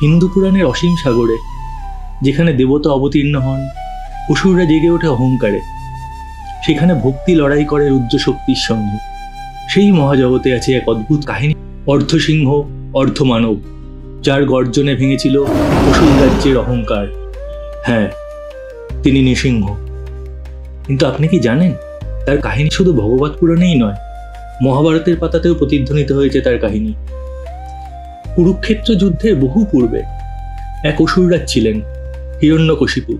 হিন্দু পুরাণের অসীম সাগরে, যেখানে দেবতা অবতীর্ণ হন, অসুররা জেগে ওঠে অহংকারে, সেখানে ভক্তি লড়াই করে রুদ্র শক্তির সঙ্গে। সেই মহাজগতে আছে এক অদ্ভুত কাহিনী, অর্ধসিংহ অর্ধমানব, যার গর্জনে ভেঙেছিল অসুর রাজ্যের অহংকার। হ্যাঁ, তিনি নৃসিংহ। কিন্তু আপনি কি জানেন, তার কাহিনী শুধু ভগবত পুরাণেই নয়, মহাভারতের পাতাতেও প্রতিধ্বনিত হয়েছে তার কাহিনী। কুরুক্ষেত্র যুদ্ধের বহু পূর্বে এক অসুররাজ ছিলেন, হিরণ্যকশিপু।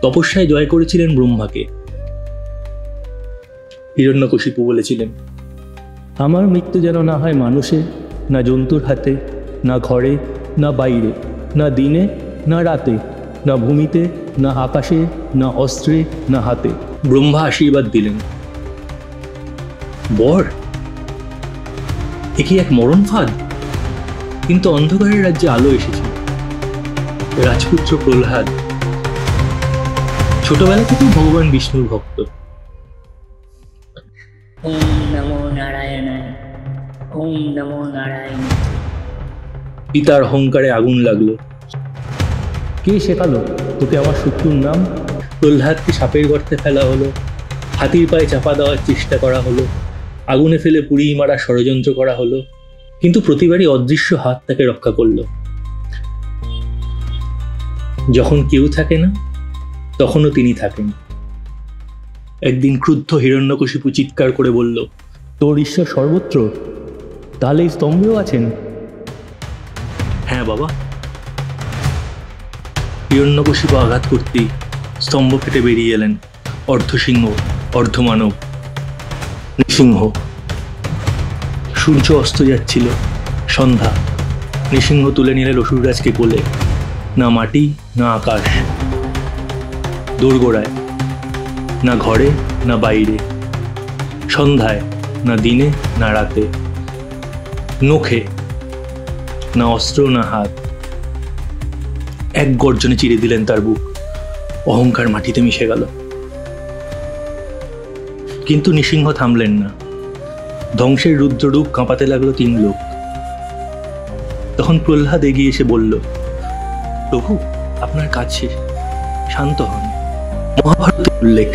তপস্যায় জয় করেছিলেন ব্রহ্মাকে। হিরণ্যকশিপু বলেছিলেন, আমার মৃত্যু যেন না হয় মানুষে, না জন্তুর হাতে, না ঘরে, না বাইরে, না দিনে, না রাতে, না ভূমিতে, না আকাশে, না অস্ত্রে, না হাতে। ব্রহ্মা আশীর্বাদ দিলেন। বর? এ কি এক মরণ ফাঁদ? কিন্তু অন্ধকারের রাজ্যে আলো এসেছে। রাজপুত্র প্রহ্লাদ ছোটবেলা থেকেই ভগবান বিষ্ণুর ভক্ত। ওম নমো নারায়ণায়, ওম নমো নারায়ণ। পিতার অহংকারে আগুন লাগলো। কে শেখালো তোকে আমার শত্রুর নাম? প্রহ্লাদকে সাপের গর্তে ফেলা হলো, হাতির পায়ে চাপা দেওয়ার চেষ্টা করা হলো, আগুনে ফেলে পুড়িয়ে মারার ষড়যন্ত্র করা হলো, কিন্তু প্রতিবারই অদৃশ্য হাত তাকে রক্ষা করলো। যখন কেউ থাকে না, তখনও তিনি থাকেন। একদিন ক্রুদ্ধ হিরণ্যকশিপু চিৎকার করে বলল, তোর ঈশ্বর সর্বত্র? তাহলে এই স্তম্ভেও আছেন? হ্যাঁ বাবা। হিরণ্যকশিপু আঘাত করতেই স্তম্ভ ফেটে বেরিয়ে এলেন অর্ধসিংহ অর্ধমানব, নৃসিংহ। সূর্য অস্ত যাচ্ছিল, সন্ধ্যা। নৃসিংহ তুলে নিলেন অসুররাজকে কোলে। না মাটি, না আকাশ, দোরগোড়ায়, না ঘরে, না বাইরে, সন্ধ্যায়, না দিনে, না রাতে, নখে, না অস্ত্র, না হাত। এক গর্জনে চিরে দিলেন তার বুক। অহংকার মাটিতে মিশে গেল। কিন্তু নৃসিংহ থামলেন না। ধ্বংসের রুদ্ররূপ কাঁপাতে লাগলো তিন লোক। তখন প্রহ্লাদ এগিয়ে এসে বলল, প্রভু, আপনার কাজ শেষ, শান্ত হন। মহাভারতের উল্লেখ।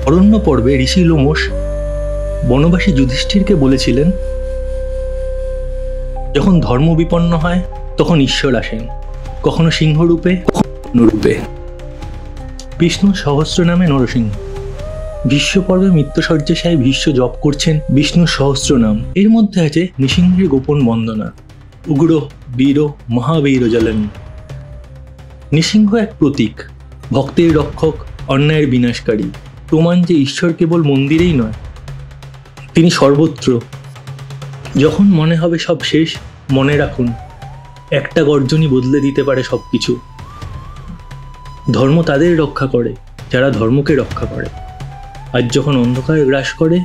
অরণ্য পর্বে ঋষি লোমশ বনবাসী যুধিষ্ঠিরকে বলেছিলেন, যখন ধর্ম বিপন্ন হয় তখন ঈশ্বর আসেন, কখনো সিংহরূপে, কখনো রূপে। বিষ্ণু সহস্র নামে নরসিংহ। ভীষ্ম পর্বে মৃত্যুশয্যায় ভীষ্ম জপ করছেন বিষ্ণুর সহস্র নাম। এর মধ্যে আছে নৃসিংহের গোপন বন্দনা, উগ্র বীর মহাবীর জলেন। নৃসিংহ এক প্রতীক, ভক্তের রক্ষক, অন্যায়ের বিনাশকারী। প্রমাণ যে ঈশ্বর কেবল মন্দিরেই নয়, তিনি সর্বত্র। যখন মনে হবে সব শেষ, মনে রাখুন, একটা গর্জনই বদলে দিতে পারে সবকিছু। ধর্ম তাদের রক্ষা করে যারা ধর্মকে রক্ষা করে। আজ যখন অন্ধকার গ্রাস করে,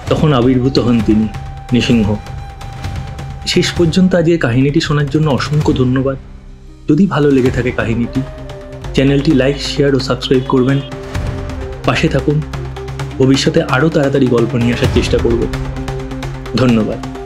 তখন আবির্ভূত হন তিনি, নৃসিংহ। শেষ পর্যন্ত আজকের কাহিনীটি শোনার জন্য অসংখ্য ধন্যবাদ। যদি ভালো লেগে থাকে কাহিনীটি, চ্যানেলটি লাইক, শেয়ার ও সাবস্ক্রাইব করবেন। পাশে থাকুন। ভবিষ্যতে আরও তাড়াতাড়ি গল্প নিয়ে আসার চেষ্টা করব। ধন্যবাদ।